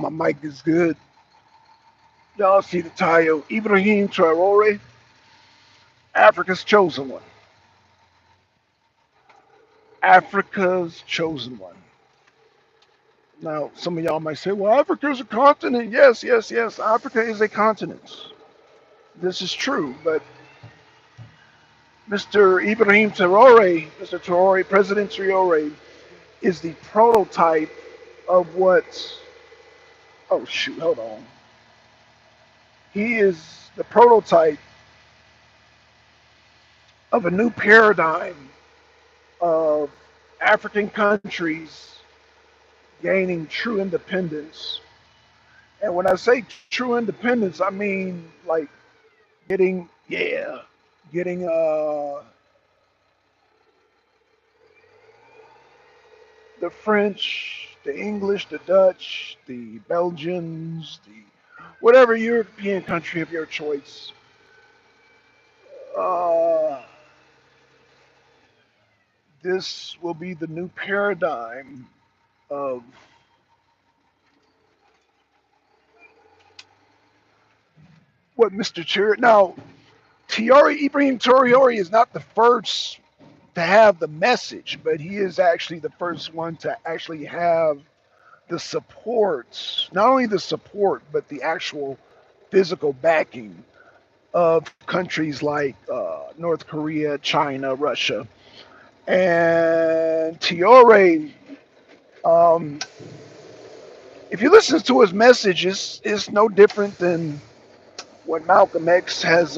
my mic is good. Y'all see the title, Ibrahim Traore, Africa's Chosen One. Africa's Chosen One. Now, some of y'all might say, well, Africa is a continent. Yes, yes, yes. Africa is a continent. This is true, but Mr. Ibrahim Traore, Mr. Traore, President Traore, is the prototype of what, oh shoot, hold on. He is the prototype of a new paradigm of African countries gaining true independence. And when I say true independence, I mean like getting the French, the English, the Dutch, the Belgians, the whatever European country of your choice. Uh, this will be the new paradigm of what Mr. Chair. Now, Ibrahim Traore is not the first to have the message, but he is actually the first one to actually have the support, not only the support, but the actual physical backing of countries like North Korea, China, Russia. And Traore, um, if you listen to his messages, it's no different than what Malcolm X has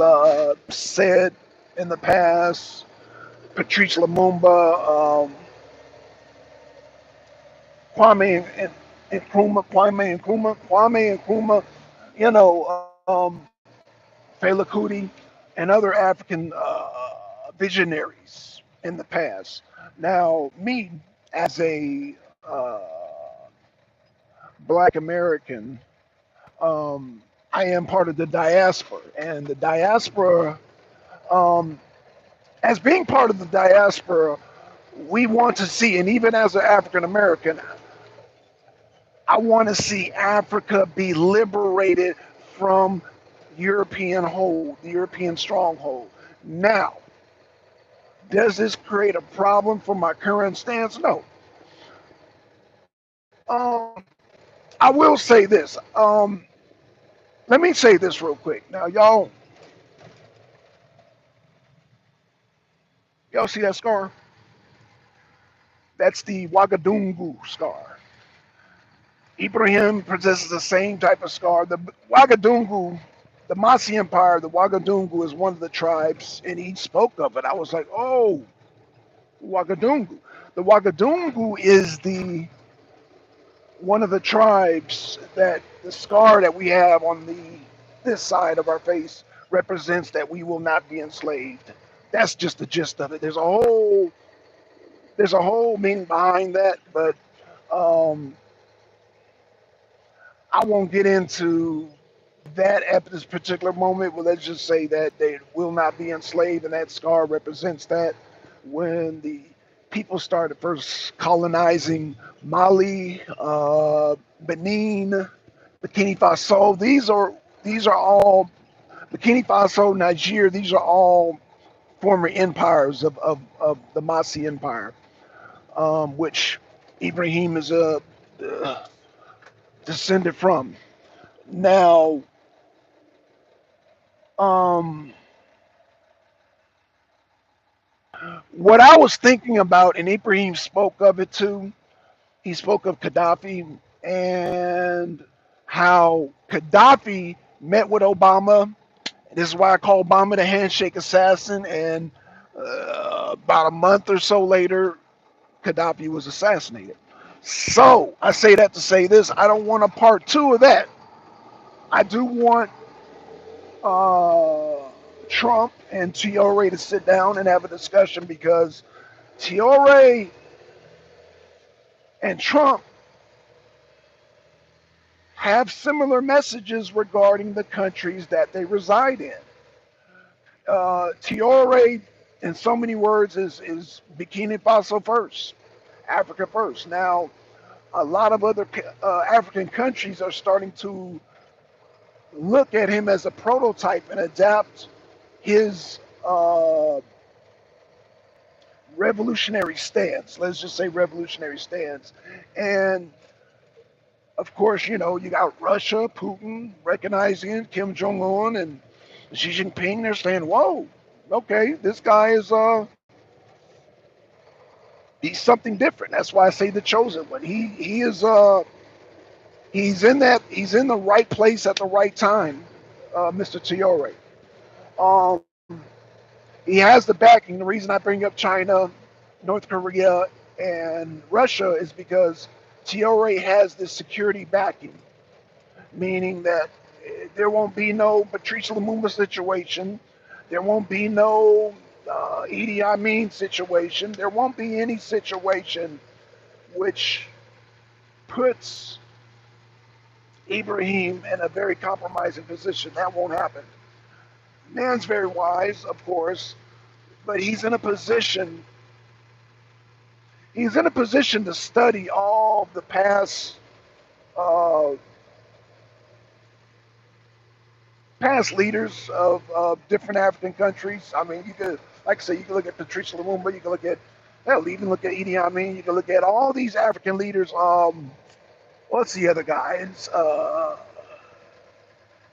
said in the past, Patrice Lumumba, Kwame Nkrumah, you know, Fela Kuti, and other African visionaries in the past. Now, me as a Black American, I am part of the diaspora, and the diaspora, um, as being part of the diaspora, we want to see, and even as an African American, I want to see Africa be liberated from European hold, the European stronghold. Now, does this create a problem for my current stance? No. I will say this. Let me say this real quick. Now, y'all see that scar? That's the Ouagadougou scar. Ibrahim possesses the same type of scar. The Ouagadougou, the Masi Empire, the Ouagadougou is one of the tribes, and he spoke of it. I was like, oh, Ouagadougou. The Ouagadougou is the one of the tribes that the scar that we have on this side of our face represents that we will not be enslaved. That's just the gist of it. There's a whole meaning behind that, but um, I won't get into that at this particular moment. But let's just say that they will not be enslaved, and that scar represents that when the people started first colonizing Mali, Benin, Burkina Faso. These are all Burkina Faso, Niger. These are all former empires of the Masi Empire, which Ibrahim is a descended from. Now, um, what I was thinking about, and Ibrahim spoke of it too. He spoke of Gaddafi and how Gaddafi met with Obama. This is why I call Obama the handshake assassin. And about a month or so later, Gaddafi was assassinated. So I say that to say this: I don't want a part two of that. I do want uh, Trump and Traore to sit down and have a discussion because Traore and Trump have similar messages regarding the countries that they reside in. Traore, in so many words, is Burkina Faso first, Africa first. Now, A lot of other African countries are starting to look at him as a prototype and adapt his revolutionary stance. Let's just say revolutionary stance. And of course, you know, you got Russia, Putin recognizing it, Kim Jong Un and Xi Jinping. They're saying, "Whoa, okay, this guy is he's something different." That's why I say the chosen one. He is he's in the right place at the right time, Mr. Traore. Um, he has the backing. The reason I bring up China, North Korea, and Russia is because Traore has this security backing, meaning that there won't be no Patrice Lumumba situation, there won't be no Idi Amin situation, there won't be any situation which puts Ibrahim in a very compromising position. That won't happen. Man's very wise, of course, but he's in a position to study all the uh, past leaders of different African countries. I mean, you could, like I say, you can look at Patrice Lumumba, you can look at, hell, even look at Idi Amin, you can look at all these African leaders. What's the other guy? It's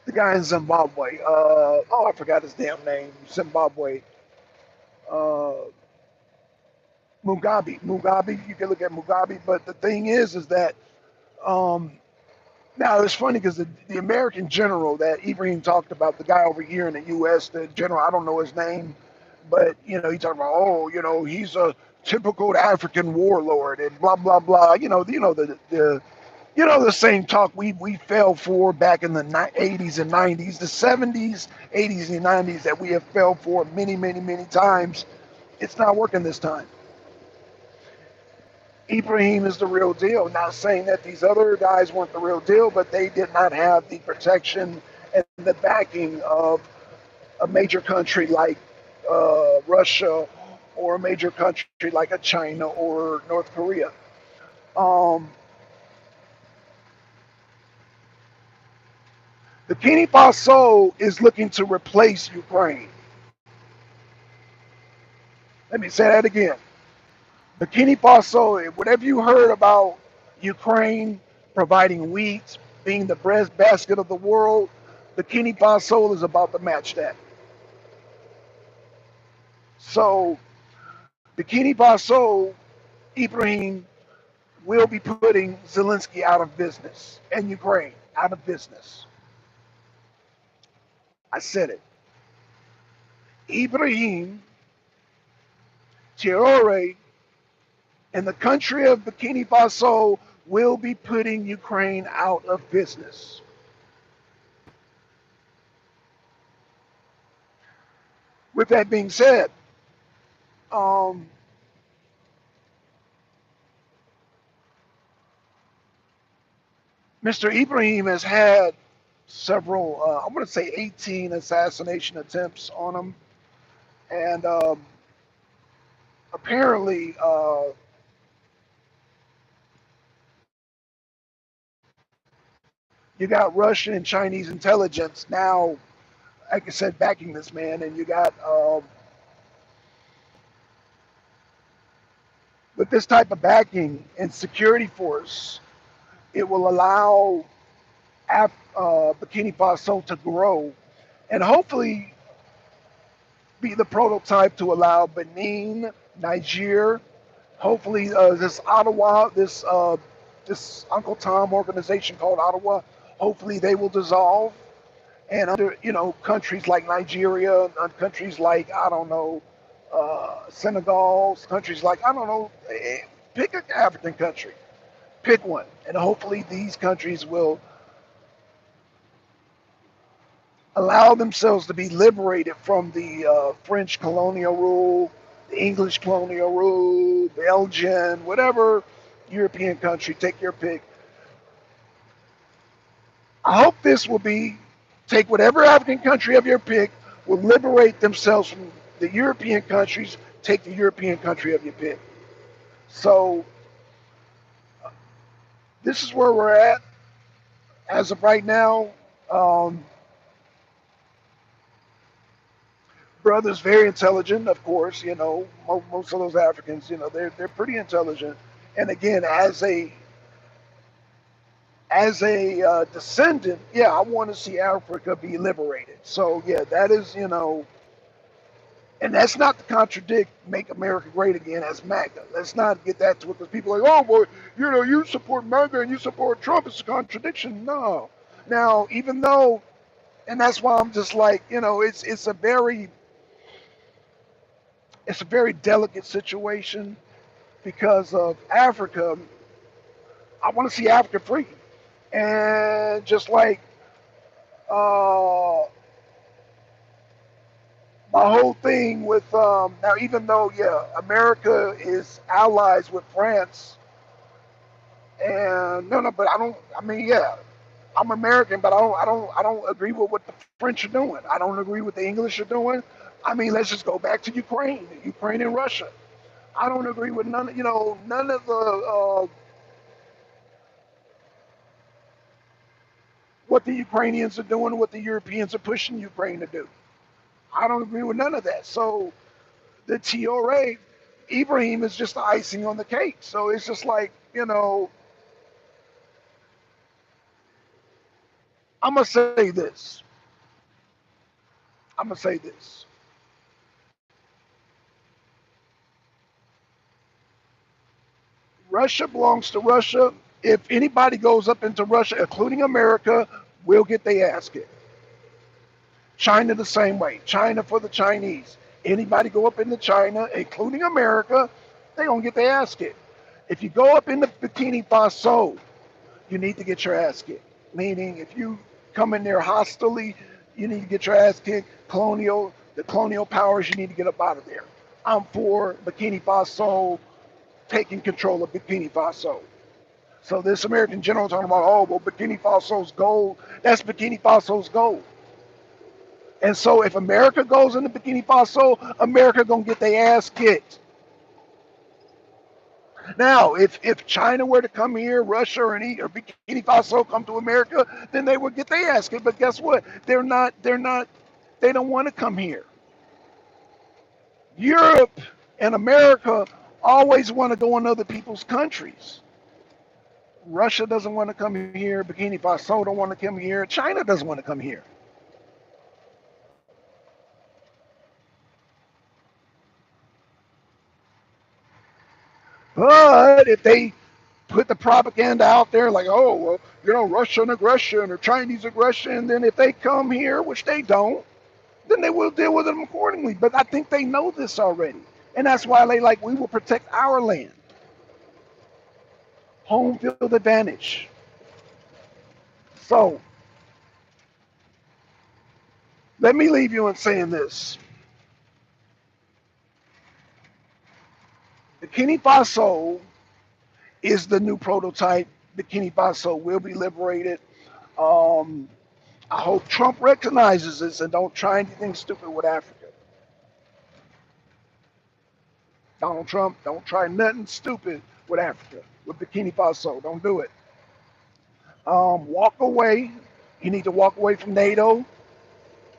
the guy in Zimbabwe. Oh, I forgot his damn name. Zimbabwe. Uh, Mugabe. Mugabe. You can look at Mugabe, but the thing is that um, now it's funny because the American general that Ibrahim talked about, the guy over here in the U.S., the general, I don't know his name, but you know, he talked about, oh, you know, he's a typical African warlord and blah blah blah. You know the same talk we fell for back in the 80s and 90s, the 70s, 80s and 90s that we have fell for many times. It's not working this time. Ibrahim is the real deal. Not saying that these other guys weren't the real deal, but they did not have the protection and the backing of a major country like Russia or a major country like a China or North Korea. Um, the Guinea Faso is looking to replace Ukraine. Let me say that again. The Guinea Faso, whatever you heard about Ukraine providing wheat, being the bread basket of the world, the Guinea Faso is about to match that. So the Guinea Faso, Ibrahim will be putting Zelensky out of business and Ukraine out of business. I said it. Ibrahim Traore and the country of Burkina Faso will be putting Ukraine out of business. With that being said, um, Mr. Ibrahim has had several, I'm going to say 18 assassination attempts on him. And apparently, you got Russian and Chinese intelligence now, like I said, backing this man. And you got, with this type of backing and security force, it will allow Burkina Faso to grow and hopefully be the prototype to allow Benin, Niger, hopefully this Ottawa, this Uncle Tom organization called Ottawa, hopefully they will dissolve. And under, you know, countries like Nigeria, countries like, I don't know, Senegal, countries like, I don't know, pick an African country, pick one. And hopefully these countries will allow themselves to be liberated from the French colonial rule, the English colonial rule, Belgian, whatever European country, take your pick. I hope this will be, take whatever African country of your pick, will liberate themselves from the European countries, take the European country of your pick. So This is where we're at as of right now. Um, Brother's very intelligent, of course. Most of those Africans, they're pretty intelligent. And again, as a descendant, yeah, I want to see Africa be liberated. So yeah, that is, and that's not to contradict "Make America Great Again" as MAGA. Let's not get that to it because people are like, oh, well, you support MAGA and you support Trump. It's a contradiction. No. Now, even though, and that's why I'm just like, it's a very delicate situation because of Africa. I want to see Africa free, and just like uh, my whole thing with now, even though yeah, America is allies with France, and no, but I don't. I mean, yeah, I'm American, but I don't agree with what the French are doing. I don't agree with the English are doing. I mean, let's just go back to Ukraine and Russia. I don't agree with none of the what the Ukrainians are doing, what the Europeans are pushing Ukraine to do. I don't agree with none of that. So the TRA, Ibrahim is just the icing on the cake. So it's just like, I'm gonna say this. I'm gonna say this. Russia belongs to Russia. If anybody goes up into Russia, including America, we'll get their ass kicked. China the same way. China for the Chinese. Anybody go up into China, including America, they gonna get their ass kicked. If you go up into Bikini Faso, you need to get your ass kicked. Meaning, if you come in there hostilely, you need to get your ass kicked. The colonial powers, you need to get up out of there. I'm for Bikini Faso taking control of Bikini Faso. So this American general talking about, oh, well, Bikini Faso's gold. That's Bikini Faso's gold. And so if America goes into Bikini Faso, America gonna get their ass kicked. Now, if China were to come here, Russia or Bikini Faso come to America, then they would get their ass kicked. But guess what? They don't want to come here. Europe and America always want to go in other people's countries. Russia doesn't want to come here. Bikini Faso don't want to come here. China doesn't want to come here. But if they put the propaganda out there like, oh, well, Russian aggression or Chinese aggression, then if they come here, which they don't, then they will deal with them accordingly. But I think they know this already. And that's why they like, we will protect our land. Home field advantage. So let me leave you in saying this. Bikini Faso is the new prototype. Bikini Faso will be liberated. Um, I hope Trump recognizes this and don't try anything stupid with Africa. Donald Trump, don't try nothing stupid with Africa, with Bikini Faso. Don't do it. Walk away. You need to walk away from NATO.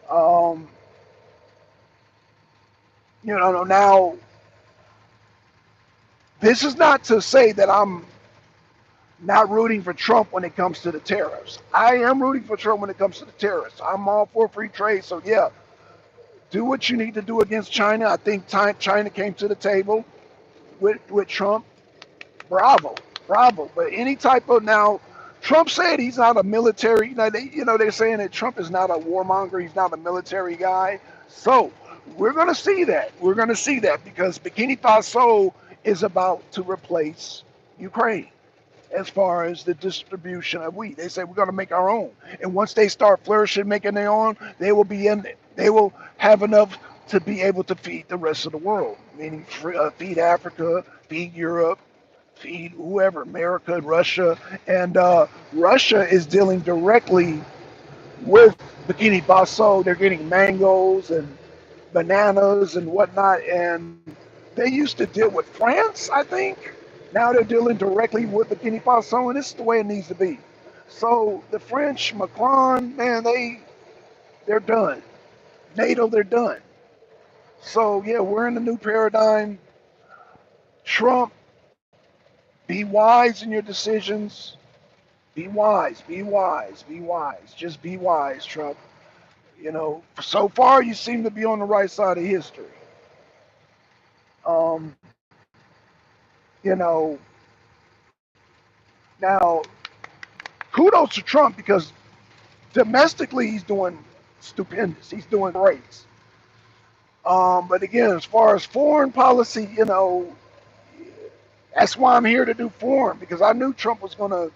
Um, now, this is not to say that I'm not rooting for Trump when it comes to the tariffs. I am rooting for Trump when it comes to the tariffs. I'm all for free trade. So, yeah, do what you need to do against China. I think China came to the table with Trump. Bravo, bravo. But any type of now, Trump said he's not a military. They're saying that Trump is not a warmonger. He's not a military guy. So we're going to see that. We're going to see that because Bikini Faso is about to replace Ukraine as far as the distribution of wheat. They say we're going to make our own. And once they start flourishing, making their own, they will be in. They will have enough to be able to feed the rest of the world, meaning feed Africa, feed Europe, feed whoever, America, Russia, and Russia is dealing directly with Bikini Faso. They're getting mangoes and bananas and whatnot, and they used to deal with France, I think. Now they're dealing directly with the Guinea Faso, and this is the way it needs to be. So the French, Macron, man, they're done. NATO, they're done. So yeah, we're in a new paradigm. Trump, be wise in your decisions. Be wise, be wise, be wise. Just be wise, Trump. You know, so far you seem to be on the right side of history. Um, you know, now kudos to Trump because domestically he's doing stupendous. He's doing great. But again, as far as foreign policy, you know, that's why I'm here to do foreign because I knew Trump was going to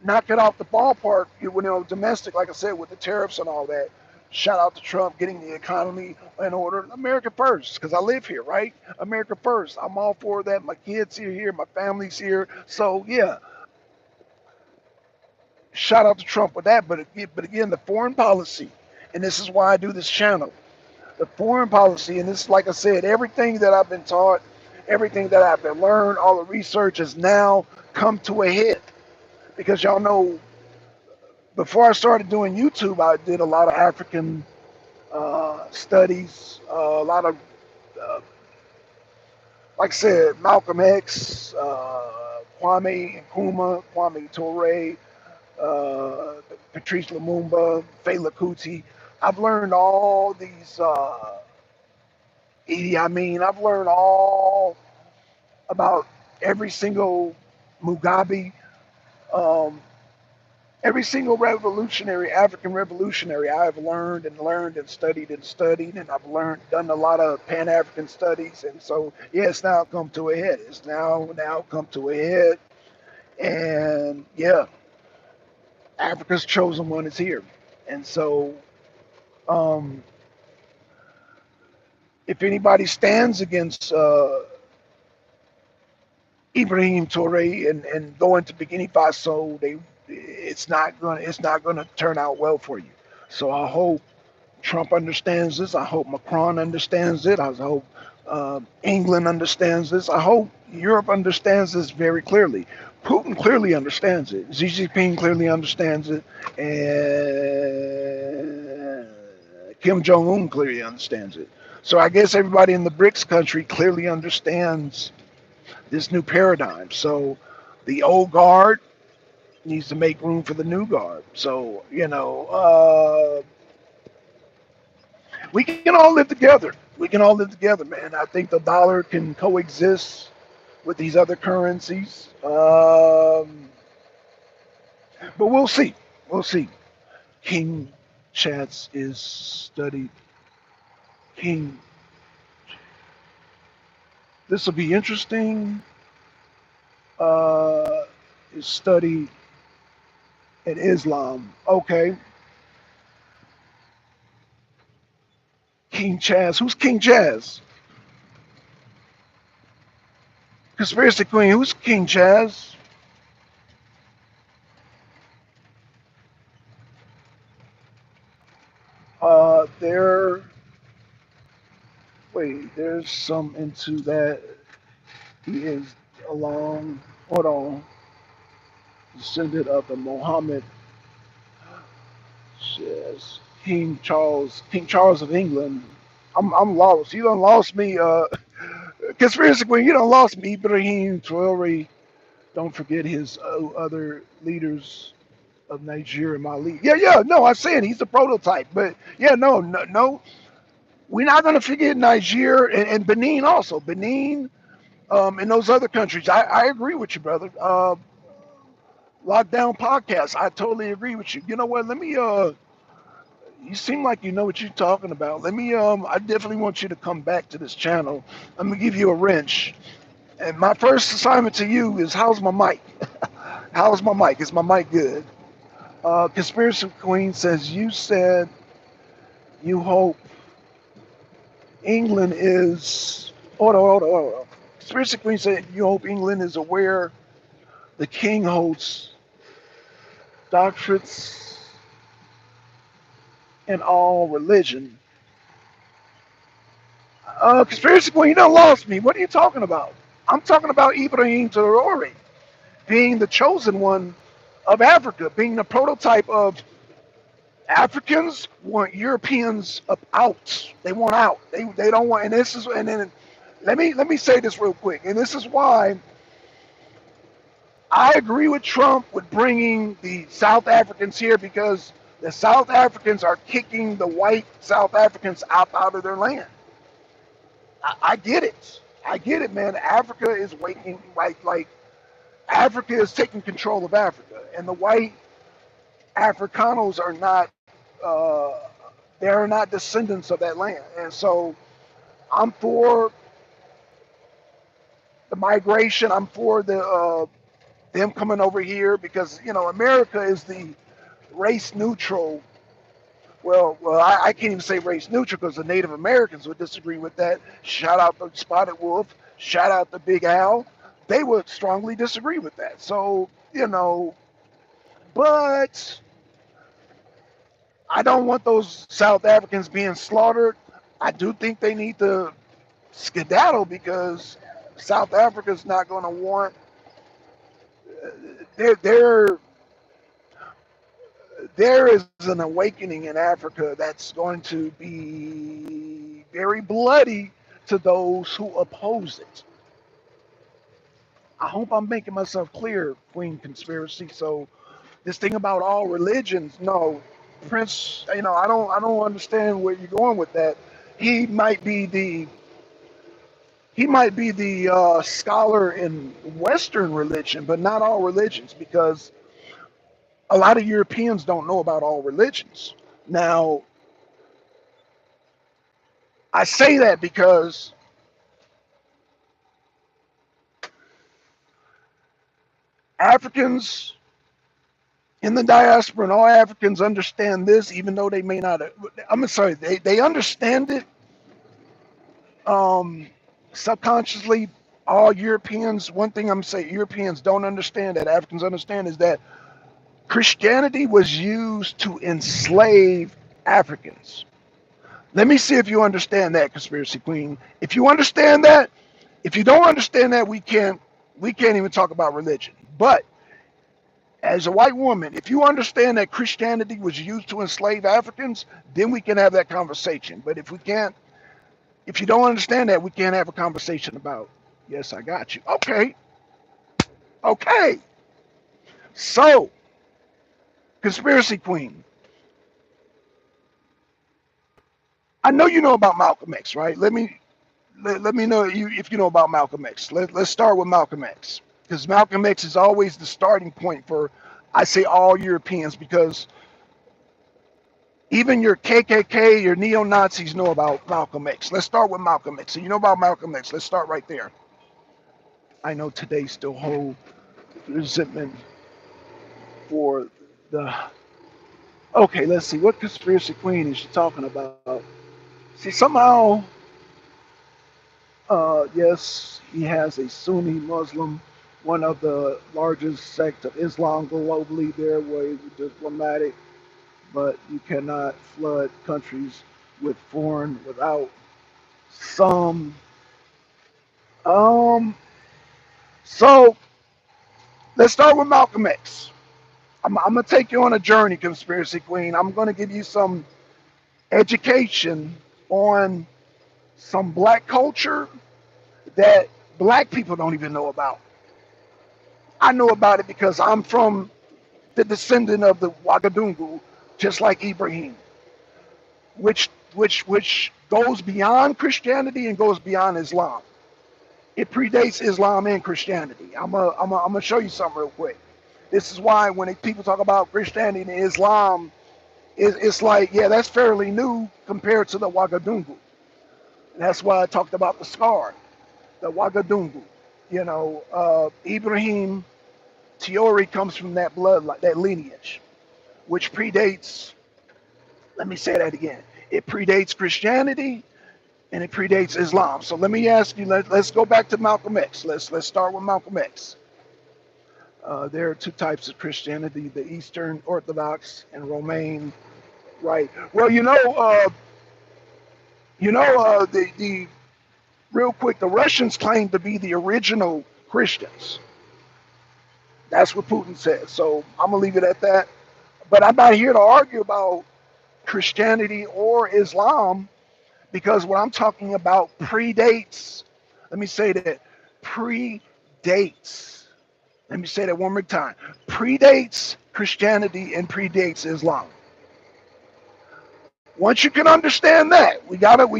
knock it off the ballpark. You know, domestic, like I said, with the tariffs and all that. Shout out to Trump getting the economy in order. America first, because I live here, right? America first. I'm all for that. My kids are here, my family's here. So yeah, shout out to Trump with that. But again, the foreign policy, and this is why I do this channel. The foreign policy, and this, like I said, everything that I've been taught, everything that I've been learned, all the research has now come to a head. Because y'all know, before I started doing YouTube, I did a lot of African studies, a lot of, uh, like I said, Malcolm X, Kwame Traore, Patrice Lumumba, Fela Kuti. I've learned all these, Idi Amin. I've learned all about every single Mugabe, um, every single revolutionary, African revolutionary. I have learned and studied, and I've learned, done a lot of Pan African studies, and so yeah, it's now come to a head. It's now come to a head, and yeah, Africa's chosen one is here, and so um, if anybody stands against Ibrahim Traore and going to Burkina Faso, it's not gonna turn out well for you. So I hope Trump understands this. I hope Macron understands it. I hope England understands this. I hope Europe understands this very clearly. Putin clearly understands it. Xi Jinping clearly understands it, and Kim Jong Un clearly understands it. So I guess everybody in the BRICS country clearly understands this new paradigm. So the old guard needs to make room for the new guard. So we can all live together. We can all live together, man. I think the dollar can coexist with these other currencies, but we'll see. We'll see. King Chats is studied. King. This will be interesting. Is studied in Islam. Okay. King Chaz. Who's King Chaz? Conspiracy Queen. Who's King Chaz? There. Wait. There's some into that. He is along. Hold on. Descendant of the Mohammed. Yes. King Charles. King Charles of England. I'm lost. You done lost me. Conspiracy Queen. You done lost me. Ibrahim Traore. Don't forget his other leaders of Nigeria, Mali. Yeah, yeah, no, I'm saying he's a prototype, but yeah, no, we're not going to forget Nigeria and Benin also. Benin and those other countries. I agree with you, brother. Lockdown podcast. I totally agree with you. You know what? Let me. You seem like you know what you're talking about. Let me. I definitely want you to come back to this channel. I'm gonna give you a wrench. And my first assignment to you is how's my mic? How's my mic? Is my mic good? Conspiracy Queen says you said you hope England is. Hold on. Conspiracy Queen said you hope England is aware the king holds doctorates in all religion. Conspiracy Queen, you done lost me. What are you talking about? I'm talking about Ibrahim Traore being the chosen one of Africa, being the prototype of Africans want Europeans out. They want out. They don't want. And this is and then let me say this real quick. And this is why I agree with Trump with bringing the South Africans here, because the South Africans are kicking the white South Africans out of their land. I get it. I get it, man. Africa is waking like Africa is taking control of Africa, and the white Africanos are not. They are not descendants of that land, and so I'm for the migration. I'm for the them coming over here, because America is the race neutral. Well, I can't even say race neutral because the Native Americans would disagree with that. Shout out to Spotted Wolf. Shout out to Big Al. They would strongly disagree with that. So but I don't want those South Africans being slaughtered. I do think they need to skedaddle, because South Africa's not going to want. There there is an awakening in Africa that's going to be very bloody to those who oppose it. I hope I'm making myself clear, Queen Conspiracy. So this thing about all religions, no, Prince, I don't understand where you're going with that. He might be the scholar in Western religion, but not all religions, because a lot of Europeans don't know about all religions. Now, I say that because Africans in the diaspora and all Africans understand this, even though they may not. I'm sorry, they understand it subconsciously. All Europeans, one thing I'm saying, Europeans don't understand that Africans understand is that Christianity was used to enslave Africans. Let me see if you understand that, Conspiracy Queen. If you understand that, if you don't understand that, we can't even talk about religion. But as a white woman, if you understand that Christianity was used to enslave Africans, then we can have that conversation. But if you don't understand that, we can't have a conversation about, yes, I got you. Okay, okay. So, Conspiracy Queen, I know you know about Malcolm X, right? Let me know if you know about Malcolm X. Let's start with Malcolm X, because Malcolm X is always the starting point for, I say, all Europeans, because even your KKK, your neo-Nazis know about Malcolm X. Let's start with Malcolm X. So you know about Malcolm X. Let's start right there. I know today still hold resentment for the. Okay, let's see. What Conspiracy Queen is she talking about? See, somehow, yes, he has a Sunni Muslim, one of the largest sects of Islam globally. There, where he's diplomatic, but you cannot flood countries with foreign without some. Um, so let's start with Malcolm X. I'm gonna take you on a journey, Conspiracy Queen. I'm gonna give you some education on some black culture that black people don't even know about. I know about it because I'm from the descendant of the Ouagadougou, just like Ibrahim, which goes beyond Christianity and goes beyond Islam. It predates Islam and Christianity. I'm gonna show you something real quick. This is why when people talk about Christianity and Islam, it's like, yeah, that's fairly new compared to the Ouagadougou. That's why I talked about the scar, the Ouagadougou. Ibrahim Traore comes from that blood, that lineage, which predates. Let me say that again. It predates Christianity and it predates Islam. So let me ask you. Let's go back to Malcolm X. Let's start with Malcolm X. There are two types of Christianity: the Eastern Orthodox and Romaine. Right. Well, the real quick, the Russians claim to be the original Christians. That's what Putin says. So I'm gonna leave it at that. But I'm not here to argue about Christianity or Islam because what I'm talking about predates. Let me say that predates. Let me say that one more time. Predates Christianity and predates Islam. Once you can understand that, we gotta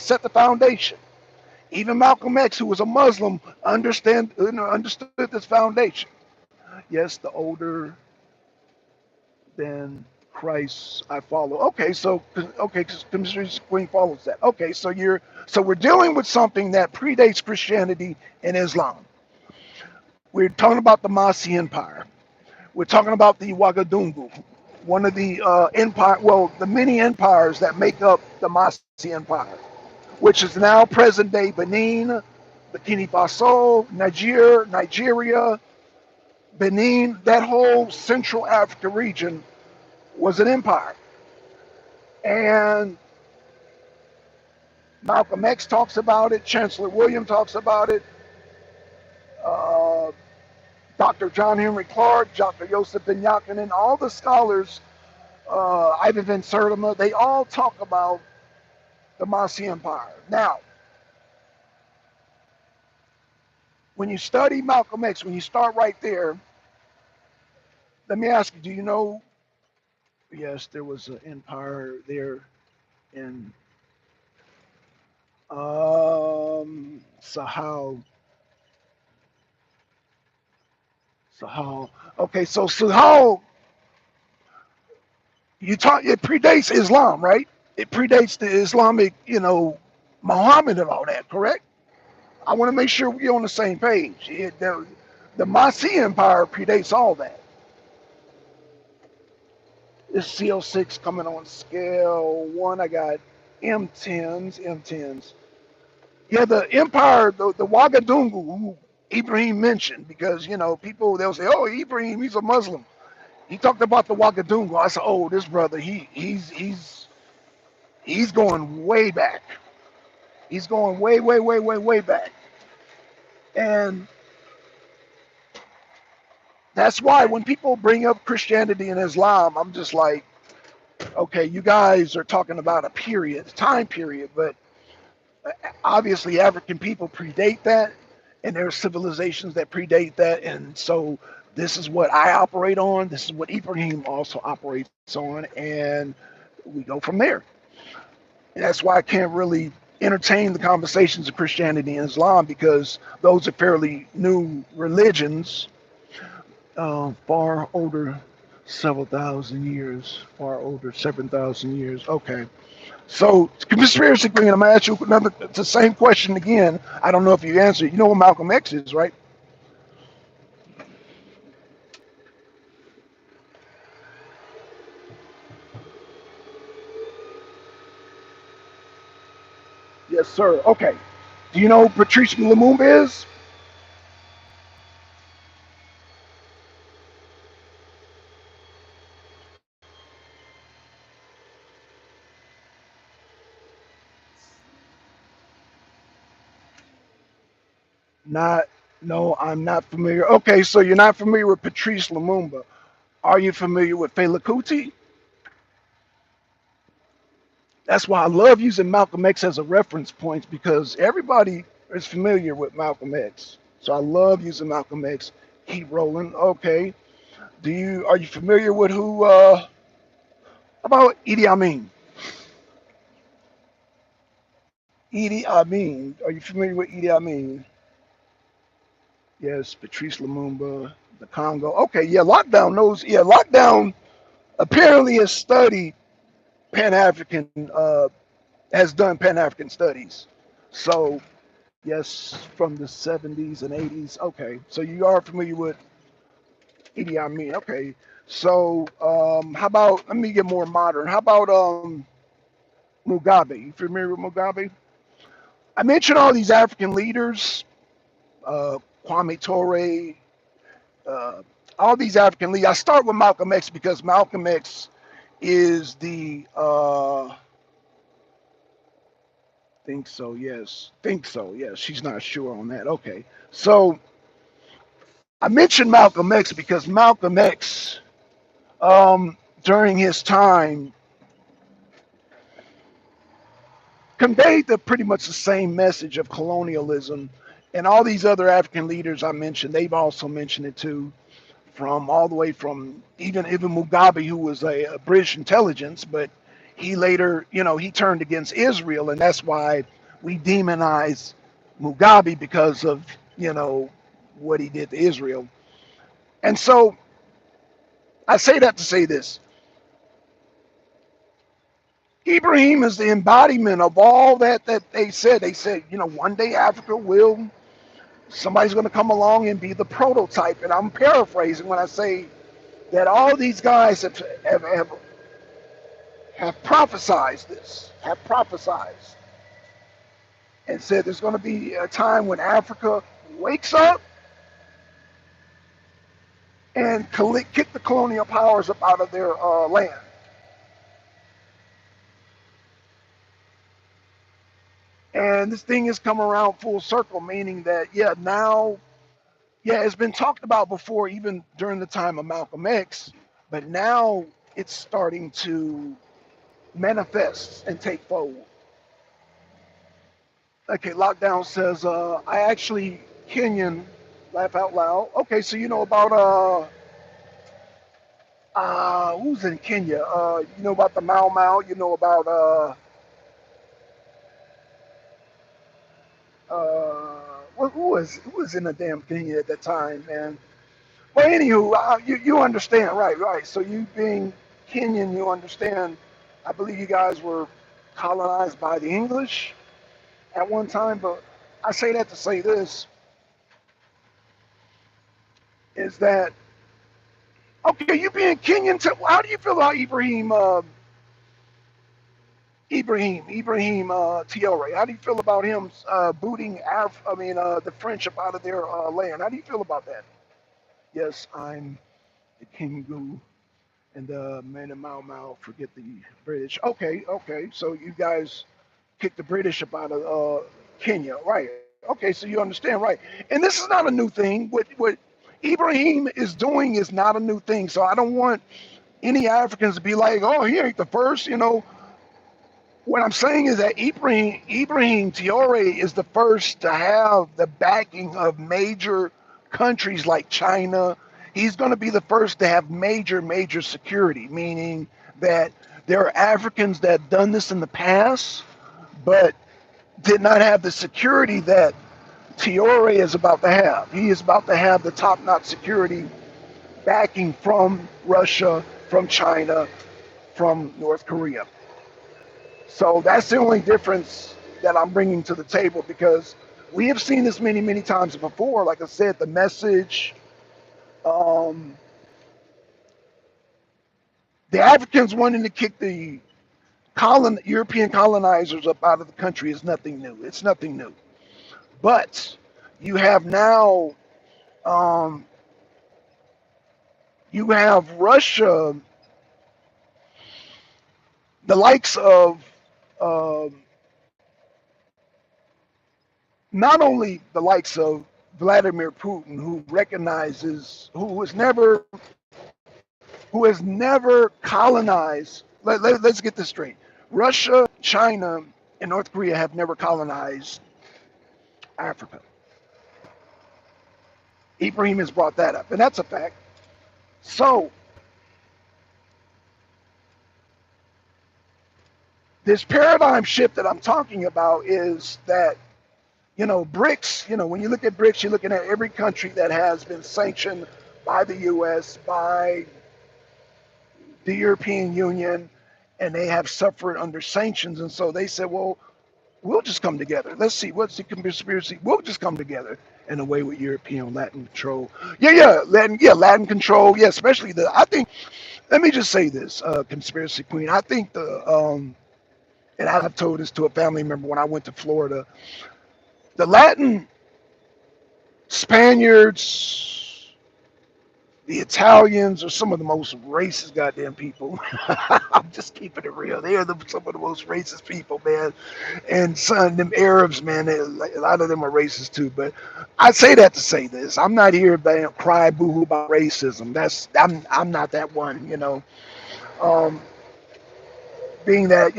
set the foundation. Even Malcolm X, who was a Muslim, understood this foundation. Yes, the older than Christ I follow. Okay, because Queen follows that. Okay, so we're dealing with something that predates Christianity and Islam. We're talking about the Masi Empire. We're talking about the Ouagadougou, one of the the many empires that make up the Masi Empire, which is now present-day Benin, Burkina Faso, Nigeria, Benin. That whole Central Africa region was an empire. And Malcolm X talks about it, Chancellor William talks about it, uh, Dr. John Henry Clark, Dr. Joseph Ben Yakinen, all the scholars, Ivan Vincent, they all talk about the Masi Empire. Now, when you study Malcolm X, when you start right there, let me ask you, do you know, yes, there was an empire there in Sahel. Sahel. Okay, so Sahel, it predates Islam, right? It predates the Islamic, Muhammad and all that, correct? I want to make sure we're on the same page. The Masi Empire predates all that. This CO6 coming on scale 1. I got M10s. Yeah, the empire, the Ouagadougou, who Ibrahim mentioned, because, people, they'll say, oh, Ibrahim, he's a Muslim. He talked about the Ouagadougou. I said, oh, this brother, he's going way back. He's going way, way, way, way, way back. And that's why when people bring up Christianity and Islam, I'm just like, okay, you guys are talking about a time period, but obviously African people predate that, and there are civilizations that predate that, and so this is what I operate on. This is what Ibrahim also operates on, and we go from there. And that's why I can't really entertain the conversations of Christianity and Islam because those are fairly new religions, far older, several thousand years, far older, 7,000 years. Okay. So, conspiracy queen, I'm gonna ask you the same question again. I don't know if you answered. You know what Malcolm X is, right? Yes, sir. Okay. Do you know who Patrice Lumumba is? Not. No, I'm not familiar. Okay, so you're not familiar with Patrice Lumumba. Are you familiar with Fela Kuti? That's why I love using Malcolm X as a reference point because everybody is familiar with Malcolm X. So I love using Malcolm X. Keep rolling. Okay. Are you familiar with who about Idi Amin? Idi Amin. Are you familiar with Idi Amin? Yes, Patrice Lumumba, the Congo. Okay, yeah, Lockdown knows. Yeah, Lockdown apparently has studied Pan African, has done Pan African studies. So, yes, from the 70s and 80s. Okay, so you are familiar with Idi Amin. Okay, so how about, let me get more modern. How about Mugabe? You familiar with Mugabe? I mentioned all these African leaders, uh, Kwame Ture, uh, all these African leaders. I start with Malcolm X because Malcolm X is the Think so, yes. Think so, yes. She's not sure on that. Okay. So I mentioned Malcolm X because Malcolm X, during his time, conveyed pretty much the same message of colonialism. And all these other African leaders I mentioned, they've also mentioned it too, from all the way from even Mugabe, who was a British intelligence, but he later, he turned against Israel, and that's why we demonize Mugabe because of, what he did to Israel. And so I say that to say this. Ibrahim is the embodiment of all that they said. They said, one day Africa will, somebody's going to come along and be the prototype. And I'm paraphrasing when I say that all these guys have prophesized this, have prophesized, and said there's going to be a time when Africa wakes up and kick the colonial powers up out of their land. And this thing has come around full circle, meaning that, now, it's been talked about before, even during the time of Malcolm X, but now it's starting to manifest and take fold. Okay, Lockdown says, I actually Kenyan, laugh out loud. Okay, so you know about who's in Kenya? You know about the Mau Mau. You know about who was in the damn Kenya at that time, man. Well, anywho, you understand, right? Right. So you being Kenyan, you understand. I believe you guys were colonized by the English at one time, but I say that to say this is that okay, you being Kenyan, how do you feel about Ibrahim Traore? How do you feel about him booting the French up out of their land? How do you feel about that? Yes, I'm the Kingu and the Man of Mau Mau. Forget the British. Okay, okay. So you guys kicked the British up out of Kenya, right? Okay, so you understand, right? And this is not a new thing. What Ibrahim is doing is not a new thing. So I don't want any Africans to be like, oh, he ain't the first. What I'm saying is that Ibrahim Traore is the first to have the backing of major countries like China. He's going to be the first to have major security, meaning that there are Africans that done this in the past, but did not have the security that Traore is about to have. He is about to have the top-notch security backing from Russia, from China, from North Korea. So that's the only difference that I'm bringing to the table because we have seen this many times before. Like I said, the message, um, the Africans wanting to kick the European colonizers up out of the country is nothing new. It's nothing new. But you have now, um, you have Russia, the likes of um, not only the likes of Vladimir Putin, who has never colonized. Let's get this straight. Russia, China, and North Korea have never colonized Africa. Ibrahim has brought that up, and that's a fact. So this paradigm shift that I'm talking about is that BRICS. When you look at BRICS, you're looking at every country that has been sanctioned by the U.S., by the European Union, and they have suffered under sanctions. And so they said, well, we'll just come together. Let's see, what's the conspiracy? We'll just come together in a way with European Latin control. Latin control. Yeah, especially I think, let me just say this, conspiracy queen. I think and I've told this to a family member when I went to Florida, the Latin Spaniards, The Italians are some of the most racist goddamn people. I'm just keeping it real. They are some of the most racist people, man. And some of them Arabs, man, a lot of them are racist too. But I say that to say this: I'm not here to cry boohoo about racism. I'm not that one, you know. Um, being that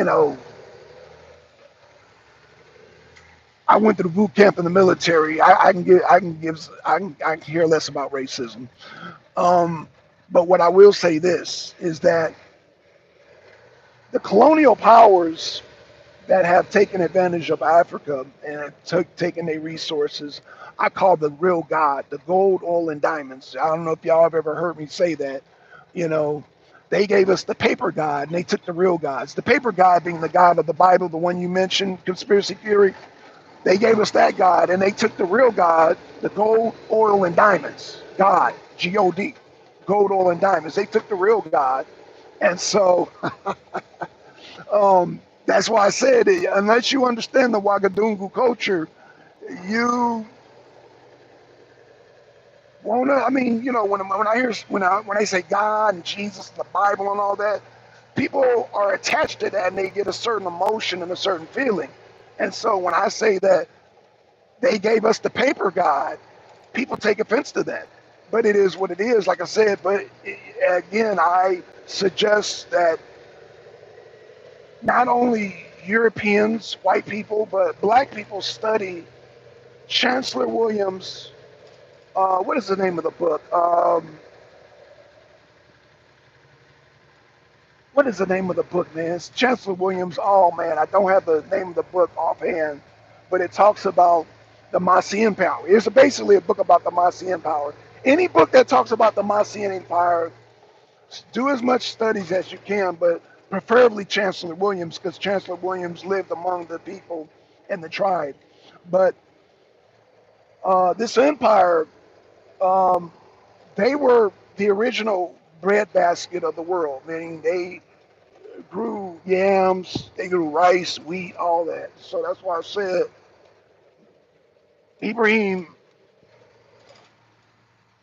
I went through boot camp in the military, I can care less about racism. Um, but what I will say this is that the colonial powers that have taken advantage of Africa and have taken their resources, I call the real God, the gold, oil, and diamonds. I don't know if y'all have ever heard me say that. You know, they gave us the paper God and they took the real gods. The paper God being the God of the Bible, the one you mentioned, conspiracy theory. They gave us that God and they took the real God, the gold, oil, and diamonds. God, G-O-D, gold, oil, and diamonds. They took the real God. And so that's why I said, unless you understand the Ouagadougou culture, you wanna. I mean, when I hear when I say God and Jesus and the Bible and all that, people are attached to that and they get a certain emotion and a certain feeling. And so when I say that they gave us the paper God, people take offense to that. But it is what it is, like I said. But again, I suggest that not only Europeans, white people, but black people study Chancellor Williams. What is the name of the book? What is the name of the book, man? It's Chancellor Williams. Oh man, I don't have the name of the book offhand, but it talks about the Massey Empire. It's basically a book about the Massey Empire. Any book that talks about the Massey Empire, do as much studies as you can, but preferably Chancellor Williams, because Chancellor Williams lived among the people and the tribe. But this empire, um, they were the original breadbasket of the world, meaning they grew yams, they grew rice, wheat, all that. So that's why I said Ibrahim,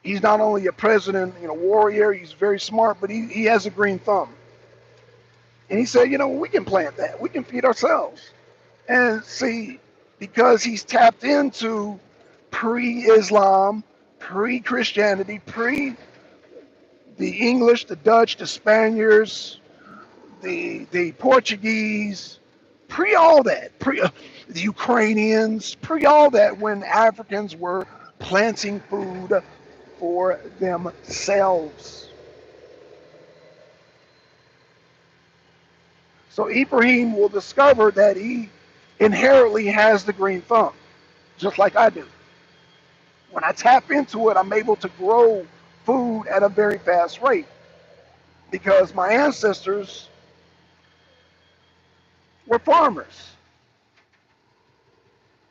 he's not only a president, warrior, he's very smart, but he has a green thumb. And he said, we can plant that. We can feed ourselves. And see, because he's tapped into pre-Islam, pre-Christianity, pre the English, the Dutch, the Spaniards, the Portuguese, pre all that, pre the Ukrainians, pre all that, when Africans were planting food for themselves. So Ibrahim will discover that he inherently has the green thumb, just like I do. When I tap into it, I'm able to grow food at a very fast rate because my ancestors were farmers.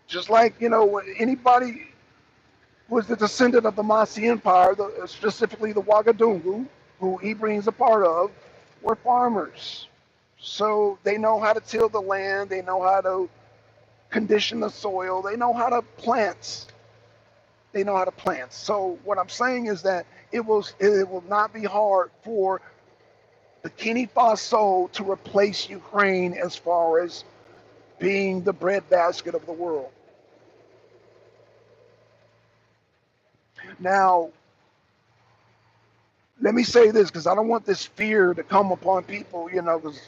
Just like, anybody was the descendant of the Massey Empire, specifically the Ouagadougou, who Ibrahim's a part of, were farmers. So they know how to till the land, they know how to condition the soil, they know how to plant. They know how to plant. So what I'm saying is that it will not be hard for Burkina Faso to replace Ukraine as far as being the breadbasket of the world. Now, let me say this because I don't want this fear to come upon people, because,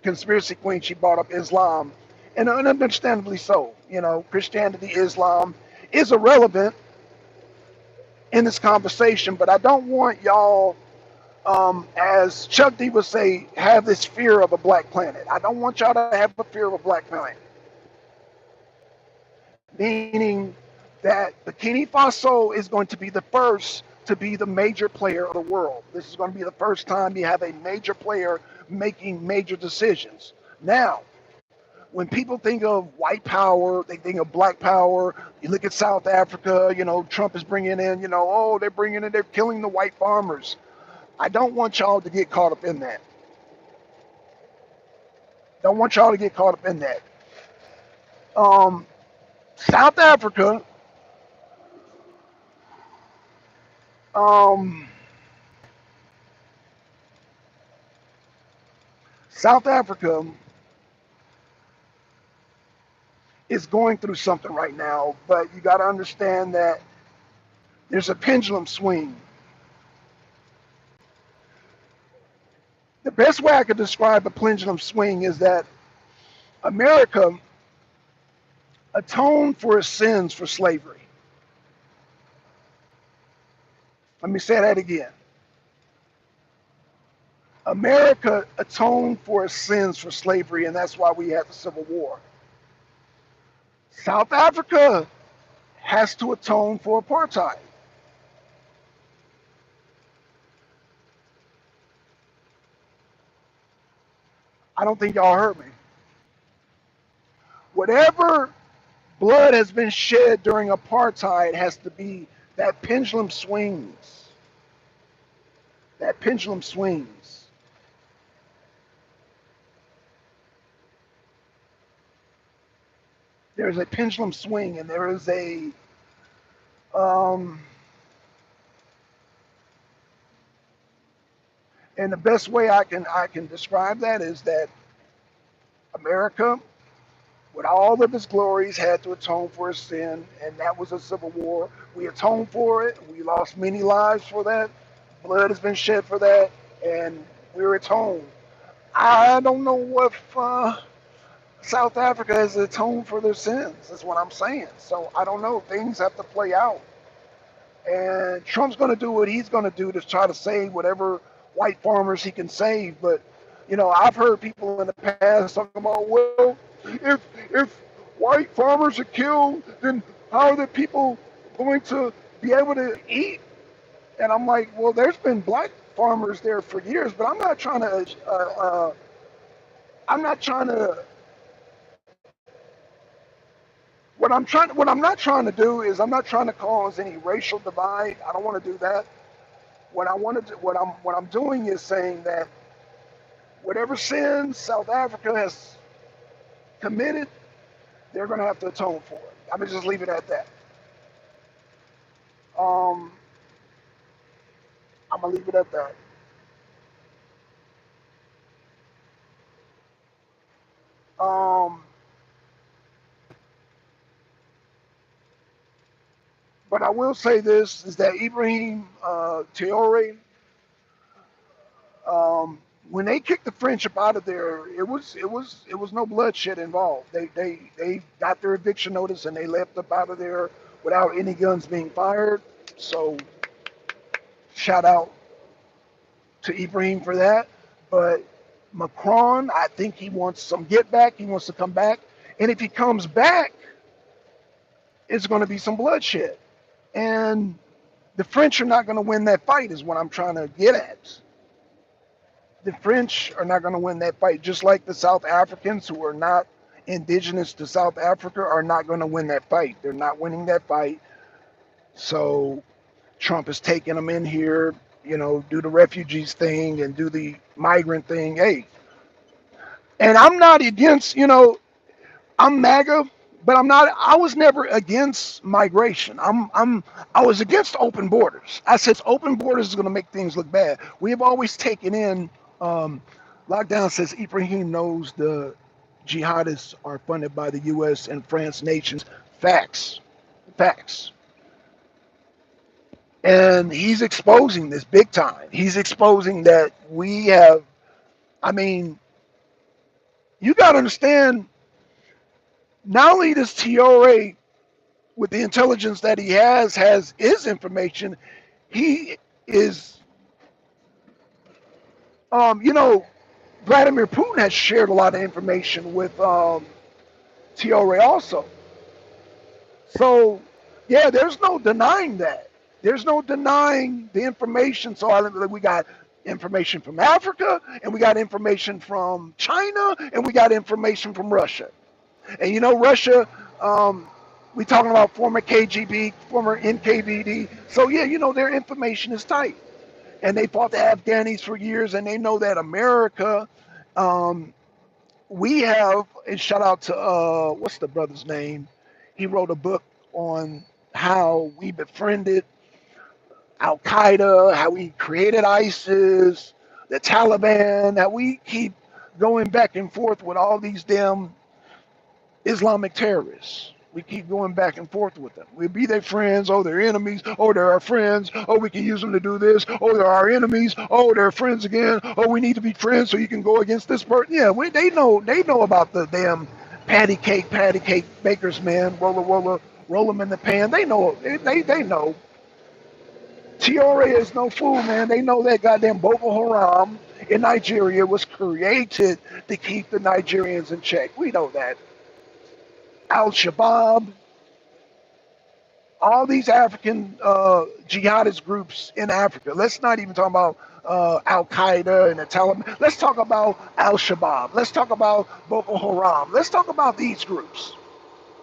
Conspiracy Queen, she brought up Islam, and understandably so. Christianity, Islam is irrelevant in this conversation, but I don't want y'all, as Chuck D would say, have this fear of a black planet. I don't want y'all to have a fear of a black planet, meaning that Burkina Faso is going to be the first to be the major player of the world. This is going to be the first time you have a major player making major decisions. Now, when people think of white power, they think of black power. You look at South Africa, Trump is bringing in, they're killing the white farmers. I don't want y'all to get caught up in that. Don't want y'all to get caught up in that. South Africa Um, South Africa is going through something right now, but you got to understand that there's a pendulum swing. The best way I could describe a pendulum swing is that America atoned for its sins for slavery. Let me say that again. America atoned for its sins for slavery, and that's why we had the Civil War. South Africa has to atone for apartheid. I don't think y'all heard me. Whatever blood has been shed during apartheid has to be, that pendulum swings. That pendulum swings. There's a pendulum swing, and there is a um, and the best way I can describe that is that America, with all of its glories, had to atone for its sin, and that was a civil war. We atoned for it. We lost many lives for that. Blood has been shed for that, and we're atoned. I don't know if South Africa has atoned for their sins. That's what I'm saying. So I don't know. Things have to play out. And Trump's going to do what he's going to do to try to save whatever white farmers he can save. But, I've heard people in the past talking about, well, if white farmers are killed, then how are the people going to be able to eat? And I'm like, well, there's been black farmers there for years, but I'm not trying to what I'm not trying to do is I'm not trying to cause any racial divide. I don't want to do that. What I'm doing is saying that whatever sins South Africa has committed, they're going to have to atone for it. I'm gonna just leave it at that. Um, I'm gonna leave it at that. Um, but I will say this is that Ibrahim Traore, when they kicked the French up out of there, it was no bloodshed involved. They got their eviction notice and they left up out of there without any guns being fired. So shout out to Ibrahim for that. But Macron, I think he wants some get back. He wants to come back, and if he comes back, it's going to be some bloodshed. And the French are not going to win that fight, is what I'm trying to get at. The French are not going to win that fight, just like the South Africans who are not indigenous to South Africa are not going to win that fight. They're not winning that fight. So Trump is taking them in here, do the refugees thing and do the migrant thing. Hey, and I'm not against, I'm MAGA, but I'm not. I was never against migration. I was against open borders. I said open borders is going to make things look bad. We have always taken in. Um, Lockdown says Ibrahim knows the jihadists are funded by the U.S. and France nations. Facts, facts. And he's exposing this big time. He's exposing that we have. I mean, you got to understand. Not only does TRA with the intelligence that he has his information. He is, you know, Vladimir Putin has shared a lot of information with TRA also. So, yeah, there's no denying that. There's no denying the information. So we got information from Africa, and we got information from China, and we got information from Russia. And Russia, we talking about former KGB, former NKVD. So yeah, their information is tight, and they fought the Afghanis for years, and they know that America, um, we have. And shout out to what's the brother's name? He wrote a book on how we befriended Al Qaeda, how we created ISIS, the Taliban, how we keep going back and forth with all these damn Islamic terrorists. We keep going back and forth with them. We be their friends, oh, they're enemies, oh, they're our friends, oh, we can use them to do this, oh, they're our enemies, oh, they're friends again, oh, we need to be friends so you can go against this person. Yeah, they know about the damn patty cake bakers, man, roll them in the pan. They know, they know. Traore is no fool, man. They know that goddamn Boko Haram in Nigeria was created to keep the Nigerians in check. We know that. Al Shabaab, all these African jihadist groups in Africa. Let's not even talk about Al Qaeda and the Taliban. Let's talk about Al Shabaab. Let's talk about Boko Haram. Let's talk about these groups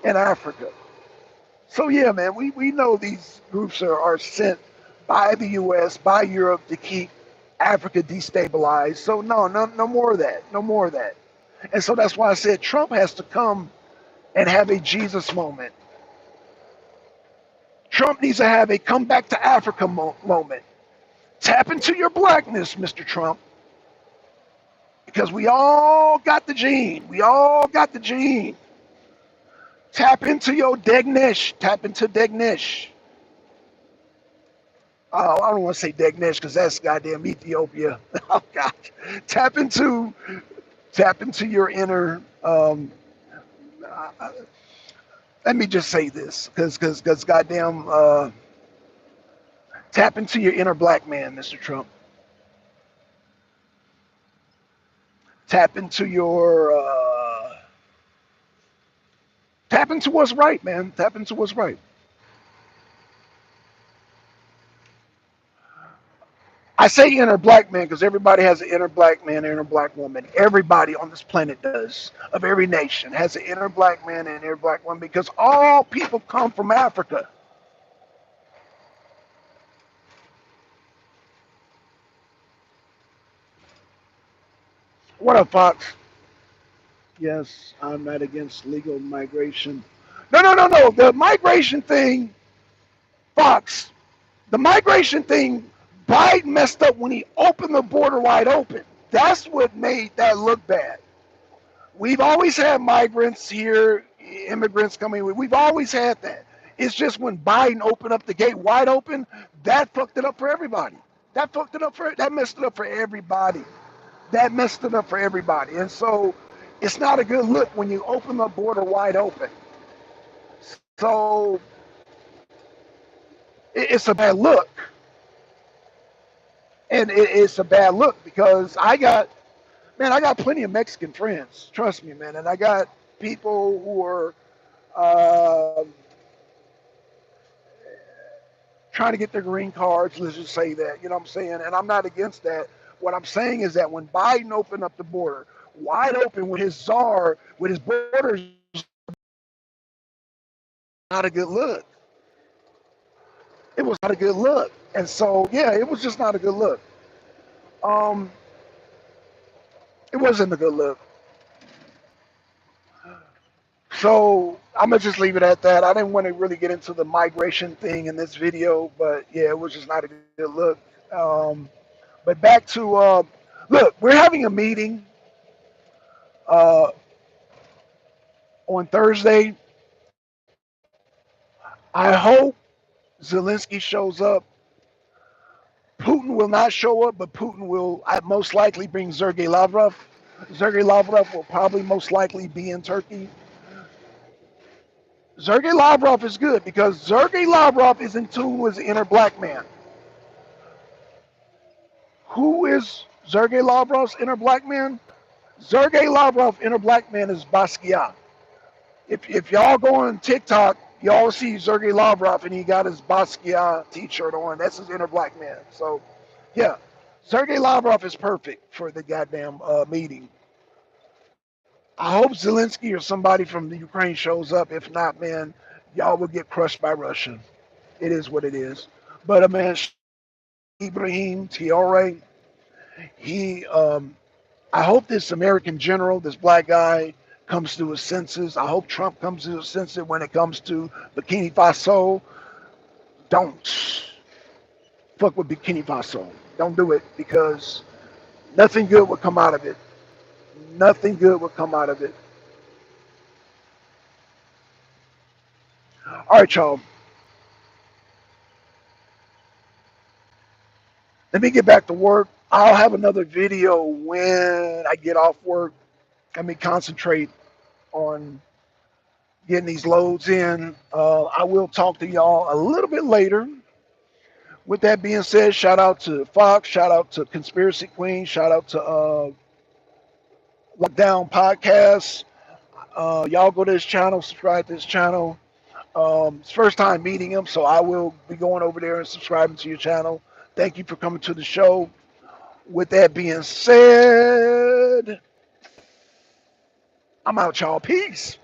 in Africa. So yeah, man, we know these groups are sent by the U.S., by Europe to keep Africa destabilized. So no more of that. No more of that. And so that's why I said Trump has to come and have a Jesus moment. Trump needs to have a come back to Africa moment. Tap into your blackness, Mr. Trump, because we all got the gene. We all got the gene. Tap into your Degnesh. Tap into Degnesh. Oh, I don't want to say Degnesh because that's goddamn Ethiopia. Oh God. Tap into your inner. Let me just say this, because goddamn. Tap into your inner black man, Mr. Trump. Tap into your. Tap into what's right, man. Tap into what's right. I say inner black man because everybody has an inner black man, inner black woman. Everybody on this planet does, of every nation, has an inner black man and inner black woman because all people come from Africa. What up, Fox? Yes, I'm not against legal migration. No. The migration thing, Fox, the migration thing, Biden messed up when he opened the border wide open. That's what made that look bad. We've always had migrants here, immigrants coming. We've always had that. It's just when Biden opened up the gate wide open, that fucked it up for everybody. That messed it up for everybody. That messed it up for everybody. And so it's not a good look when you open the border wide open. So it's a bad look. And it's a bad look because I got plenty of Mexican friends. Trust me, man. And I got people who are trying to get their green cards. Let's just say that. You know what I'm saying? And I'm not against that. What I'm saying is that when Biden opened up the border wide open with his czar, with his borders, not a good look. It was not a good look. And so, yeah, it was just not a good look. Um, it wasn't a good look. So I'm gonna just leave it at that. I didn't want to really get into the migration thing in this video, but yeah, it was just not a good look. But back to look, we're having a meeting uh, on Thursday. I hope Zelensky shows up. Putin will not show up, but Putin will most likely bring Sergei Lavrov. Sergei Lavrov will probably most likely be in Turkey. Sergei Lavrov is good because Sergei Lavrov is in tune with the inner black man. Who is Sergei Lavrov's inner black man? Sergei Lavrov inner black man is Basquiat. If y'all go on TikTok, y'all see Sergei Lavrov and he got his Basquiat t-shirt on. That's his inner black man. So, yeah, Sergei Lavrov is perfect for the goddamn meeting. I hope Zelensky or somebody from the Ukraine shows up. If not, man, y'all will get crushed by Russia. It is what it is. But man, Ibrahim Traore, he, I hope this American general, this black guy, comes to his senses. I hope Trump comes to his senses when it comes to Burkina Faso. Don't. fuck with Bikini Faso. Don't do it because nothing good will come out of it. Nothing good will come out of it. All right, y'all. Let me get back to work. I'll have another video when I get off work. Let me concentrate on getting these loads in. I will talk to y'all a little bit later. With that being said, shout out to Fox, shout out to Conspiracy Queen, shout out to Lockdown Podcast. Y'all go to this channel, subscribe to this channel. It's first time meeting him, so I will be going over there and subscribing to your channel. Thank you for coming to the show. With that being said, I'm out, y'all. Peace.